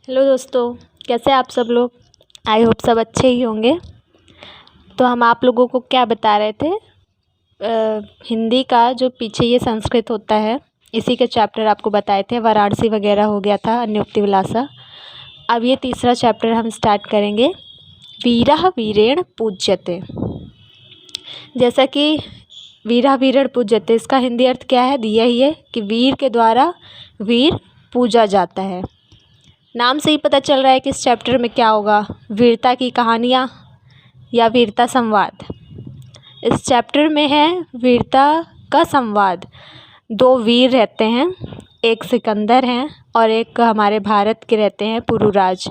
Hello दोस्तों, कैसे आप सब लोग। आई होप सब अच्छे ही होंगे। तो हम आप लोगों को क्या बता रहे थे, हिंदी का जो पीछे ये संस्कृत होता है इसी के चैप्टर आपको बताए थे। वाराणसी वगैरह हो गया था, अन्योक्ति विलासा। अब ये तीसरा चैप्टर हम स्टार्ट करेंगे, वीरः वीरेण पूज्यते। जैसा कि वीरः वीरेण पूज्यते, इसका हिंदी अर्थ क्या है, दिया ही है कि वीर के द्वारा वीर पूजा जाता है। नाम से ही पता चल रहा है कि इस चैप्टर में क्या होगा, वीरता की कहानियाँ या वीरता संवाद। इस चैप्टर में है वीरता का संवाद। दो वीर रहते हैं, एक सिकंदर हैं और एक हमारे भारत के रहते हैं पुरुराज।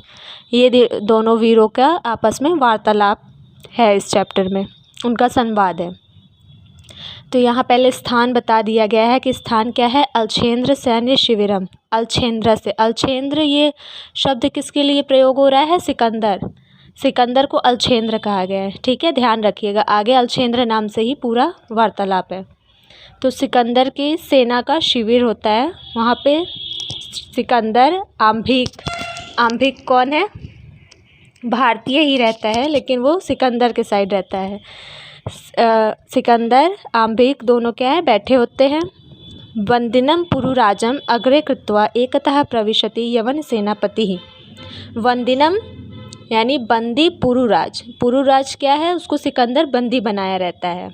ये दोनों वीरों का आपस में वार्तालाप है इस चैप्टर में, उनका संवाद है। तो यहाँ पहले स्थान बता दिया गया है कि स्थान क्या है, अलछेंद्र सैन्य शिविरम। अलछेंद्र से, अलछेंद्र ये शब्द किसके लिए प्रयोग हो रहा है, सिकंदर। सिकंदर को अलछेंद्र कहा गया है, ठीक है, ध्यान रखिएगा। आगे अलछेंद्र नाम से ही पूरा वार्तालाप है। तो सिकंदर की सेना का शिविर होता है, वहाँ पे सिकंदर आम्भिक कौन है, भारतीय ही रहता है लेकिन वो सिकंदर के साइड रहता है। सिकंदर आम्भिक दोनों क्या है, बैठे होते हैं। वंदिनम पुरुराजम अग्रे कृत्वा एकतः प्रविशति यवन सेनापति। वंदिनम यानी बंदी पुरुराज। पुरुराज क्या है, उसको सिकंदर बंदी बनाया रहता है।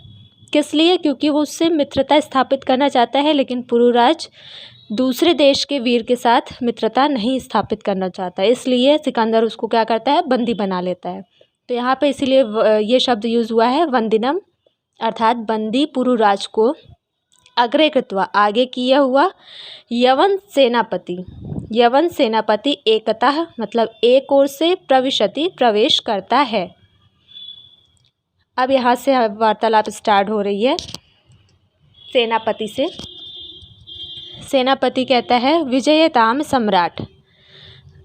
किस लिए, क्योंकि वो उससे मित्रता स्थापित करना चाहता है, लेकिन पुरुराज दूसरे देश के वीर के साथ मित्रता नहीं स्थापित करना चाहता है, इसलिए सिकंदर उसको क्या करता है, बंदी बना लेता है। तो यहाँ पे इसीलिए ये शब्द यूज़ हुआ है, वंदिनम अर्थात बंदी पुरुराज को, अग्रे कृत्वा आगे किया हुआ, यवन सेनापति एकतः मतलब एक ओर से, प्रविशति प्रवेश करता है। अब यहाँ से वार्तालाप स्टार्ट हो रही है सेनापति से। सेनापति कहता है, विजयताम सम्राट।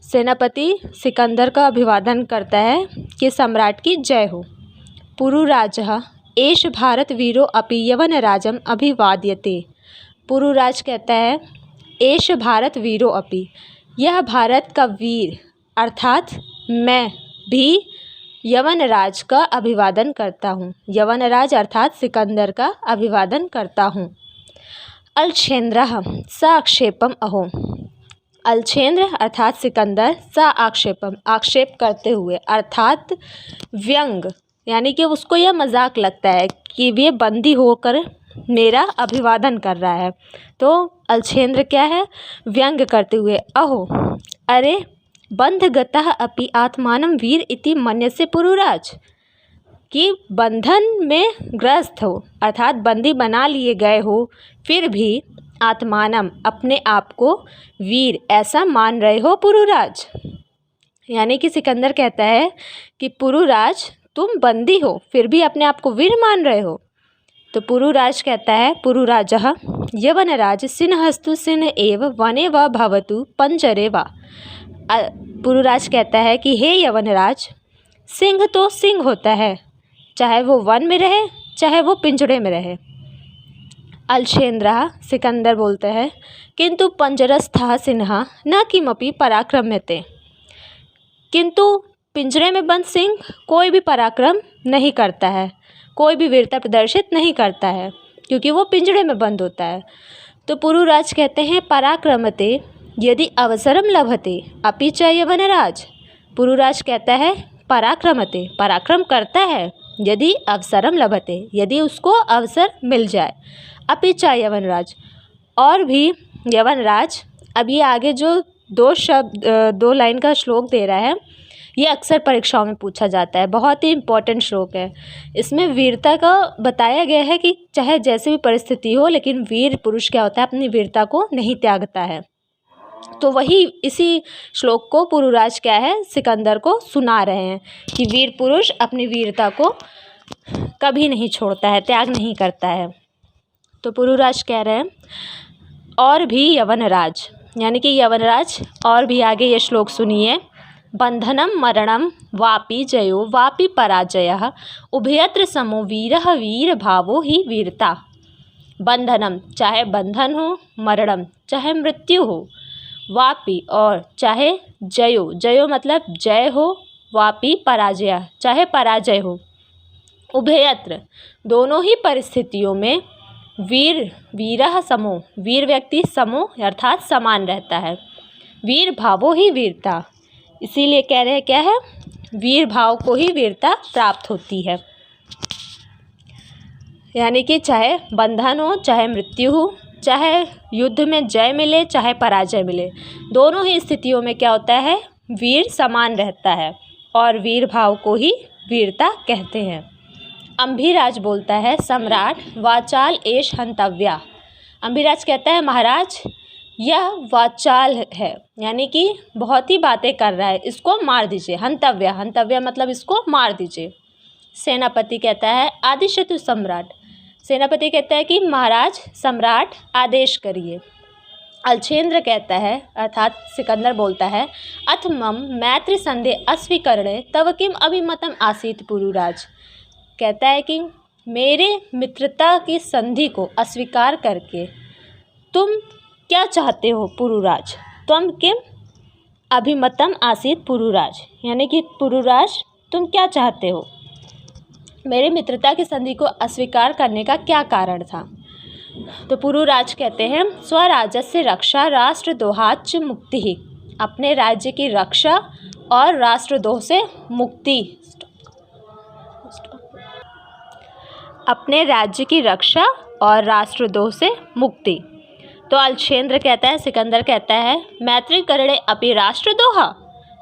सेनापति सिकंदर का अभिवादन करता है कि सम्राट की जय हो। पुरुराजः एष भारत वीरो अपि यवन राजम अभिवाद्यते। पुरुराज कहता है, एष भारत वीरो अपि, यह भारत का वीर अर्थात मैं भी यवन राज का अभिवादन करता हूँ। यवन राज अर्थात सिकंदर का अभिवादन करता हूँ। अलछेंद्रः स आक्षेपम अहो। अलछेंद्र अर्थात सिकंदर, स आक्षेपम आक्षेप करते हुए अर्थात व्यंग, यानी कि उसको यह मजाक लगता है कि ये बंदी होकर मेरा अभिवादन कर रहा है। तो अलछेंद्र क्या है, व्यंग करते हुए, अहो अरे बंधगतः अपि आत्मानं वीर इति मन्यसे पुरुराज, कि बंधन में ग्रस्त हो अर्थात बंदी बना लिए गए हो, फिर भी आत्मानम अपने आप को वीर ऐसा मान रहे हो पुरुराज। यानी कि सिकंदर कहता है कि पुरुराज तुम बंदी हो फिर भी अपने आप को वीर मान रहे हो। तो पुरुराज कहता है, पुरुराजः यवनराज सिंहस्तु सिंह एव वने व भवतु पंजरे वा। पुरुराज कहता है कि हे यवनराज, सिंह तो सिंह होता है, चाहे वो वन में रहे चाहे वो पिंजड़े में रहे। अलछेंद्रः सिकंदर बोलते हैं, किंतु पंजरस्थः सिंह न किमपि पराक्रम्यते। किंतु पिंजरे में बंद सिंह कोई भी पराक्रम नहीं करता है, कोई भी वीरता प्रदर्शित नहीं करता है, क्योंकि वो पिंजरे में बंद होता है। तो पुरुराज कहते हैं, पराक्रमते यदि अवसरम लभते अपि च यवनराज। पुरुराज कहता है पराक्रमते, पराक्रम करता है, यदि अवसरम लभते यदि उसको अवसर मिल जाए, अपि च यवनराज और भी यवनराज। अब ये आगे जो दो लाइन का श्लोक दे रहा है, ये अक्सर परीक्षाओं में पूछा जाता है, बहुत ही इम्पोर्टेंट श्लोक है। इसमें वीरता का बताया गया है कि चाहे जैसे भी परिस्थिति हो, लेकिन वीर पुरुष क्या होता है, अपनी वीरता को नहीं त्यागता है। तो वही इसी श्लोक को पुरुराज क्या है, सिकंदर को सुना रहे हैं कि वीर पुरुष अपनी वीरता को कभी नहीं छोड़ता है, त्याग नहीं करता है। तो पुरुराज कह रहे हैं, और भी यवनराज, यानी कि यवनराज और भी आगे ये श्लोक सुनिए। बंधनम मरणम वापि जयो वापि पराजयः उभयत्र समो वीरः वीर भावो ही वीरता। बंधनम चाहे बंधन हो, मरणम चाहे मृत्यु हो, वापि और चाहे जयो, जयो मतलब जय हो, वापि पराजय चाहे पराजय हो, उभयत्र दोनों ही परिस्थितियों में वीरः समो, वीर व्यक्ति समो अर्थात समान रहता है। वीर भावो ही वीरता, इसीलिए कह रहे हैं क्या है, वीर भाव को ही वीरता प्राप्त होती है। यानी कि चाहे बंधन हो, चाहे मृत्यु हो, चाहे युद्ध में जय मिले, चाहे पराजय मिले, दोनों ही स्थितियों में क्या होता है, वीर समान रहता है और वीर भाव को ही वीरता कहते हैं। अम्भिराज बोलता है, सम्राट वाचाल एष हंतव्या। अम्भिराज कहता है, महाराज यह वाचाल है, यानी कि बहुत ही बातें कर रहा है, इसको मार दीजिए। हंतव्या, हंतव्या मतलब इसको मार दीजिए। सेनापति कहता है, आदिशतु सम्राट। सेनापति कहता है कि महाराज सम्राट आदेश करिए। अलछेंद्र कहता है अर्थात सिकंदर बोलता है, अथ मम मैत्री संधे अस्वीकरणे तव किम अभिमतम आसीत पुरुराज। कहता है कि मेरे मित्रता की संधि को अस्वीकार करके तुम क्या चाहते हो पुरुराज, तुम किम अभिमतम आसीत पुरुराज, यानी कि पुरुराज तुम क्या चाहते हो, मेरे मित्रता की संधि को अस्वीकार करने का क्या कारण था। तो पुरुराज कहते हैं, स्वराजस्य रक्षा राष्ट्रद्रोहाच्च मुक्ति ही, अपने राज्य की रक्षा और राष्ट्रद्रोह से मुक्ति, अपने राज्य की रक्षा और राष्ट्रद्रोह से मुक्ति। तो अलछेंद्र कहता है, सिकंदर कहता है, मैत्री करणे अपि राष्ट्रद्रोहा,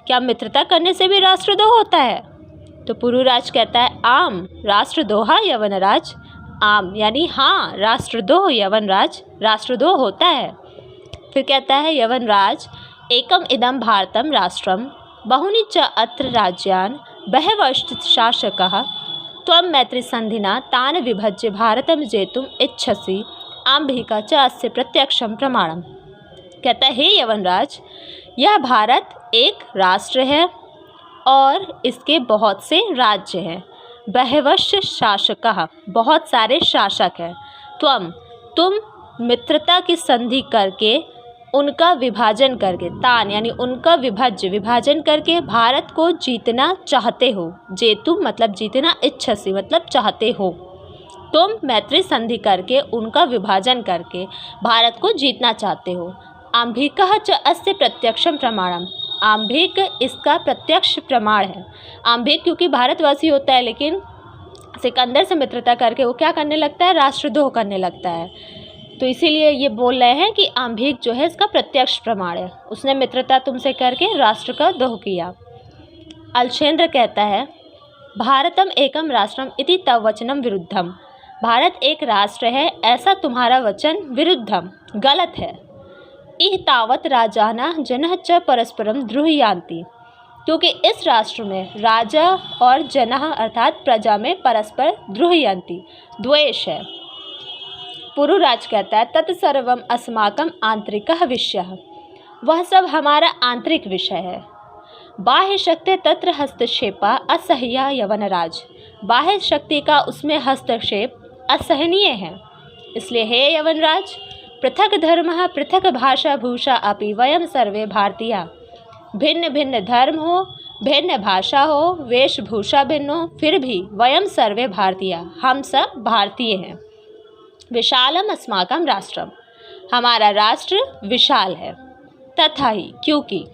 क्या मित्रता करने से भी राष्ट्रद्रोह होता है। तो पुरुराज कहता है, आम राष्ट्रद्रोहा यवनराज, आम यानी हाँ राष्ट्रद्रोह यवनराज, राष्ट्रद्रोह होता है। फिर कहता है, यवनराज एकम इदम भारतम राष्ट्रम बहुनि च अत्र राज्यान बहवश्च शासकः त्वं मैत्री संधिना तान विभज्य भारतम जेतुम इच्छसि आम्भिका च अस्य प्रत्यक्षम प्रमाणम। कहता है, हे यवनराज, यह भारत एक राष्ट्र है और इसके बहुत से राज्य हैं, बहवश्च शासकः बहुत सारे शासक हैं, तुम मित्रता की संधि करके उनका विभाजन करके, तान यानी उनका विभाजन करके भारत को जीतना चाहते हो। जेतुम मतलब जीतना, इच्छसि मतलब चाहते हो, तुम मैत्री संधि करके उनका विभाजन करके भारत को जीतना चाहते हो। आम्भिकः च अस्य प्रत्यक्षम प्रमाणम, आम्भिक इसका प्रत्यक्ष प्रमाण है। आम्भिक क्योंकि भारतवासी होता है, लेकिन सिकंदर से मित्रता करके वो क्या करने लगता है, राष्ट्रद्रोह करने लगता है। तो इसीलिए ये बोल रहे हैं कि आम्भिक जो है इसका प्रत्यक्ष प्रमाण है, उसने मित्रता तुमसे करके राष्ट्र का द्रोह किया। अलछेंद्र कहता है, भारतम एकम राष्ट्रम इति तव वचनम विरुद्धम, भारत एक राष्ट्र है ऐसा तुम्हारा वचन विरुद्धम गलत है। इह तावत राजाना जनः च परस्परम द्रुह्यांति, क्योंकि इस राष्ट्र में राजा और जनः अर्थात प्रजा में परस्पर द्रुह्यांति द्वेष है। पुरुराज कहता है, तत्सर्वम अस्माकम आंतरिकः विषयः, वह सब हमारा आंतरिक विषय है। बाह्य शक्ति तत्र हस्तक्षेपा असह्या यवनराज, बाह्य शक्ति का उसमें हस्तक्षेप असहनीय है। इसलिए हे यवनराज, पृथक धर्मः पृथक भाषा भूषा अपि वयम सर्वे भारतीया, भिन्न भिन्न धर्म हो, भिन्न भाषा हो, वेशभूषा भिन्न हो, फिर भी वयम सर्वे भारतीया, हम सब भारतीय हैं। विशालम अस्माकम राष्ट्रम, हमारा राष्ट्र विशाल है। तथा ही क्योंकि,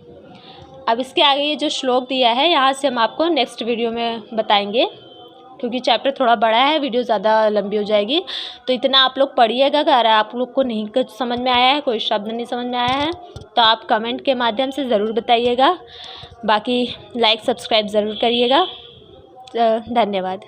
अब इसके आगे ये जो श्लोक दिया है यहाँ से हम आपको नेक्स्ट वीडियो में बताएंगे, क्योंकि चैप्टर थोड़ा बड़ा है, वीडियो ज़्यादा लंबी हो जाएगी। तो इतना आप लोग पढ़िएगा। अगर आप लोग को नहीं कुछ समझ में आया है, कोई शब्द नहीं समझ में आया है, तो आप कमेंट के माध्यम से ज़रूर बताइएगा। बाकी लाइक सब्सक्राइब ज़रूर करिएगा। धन्यवाद।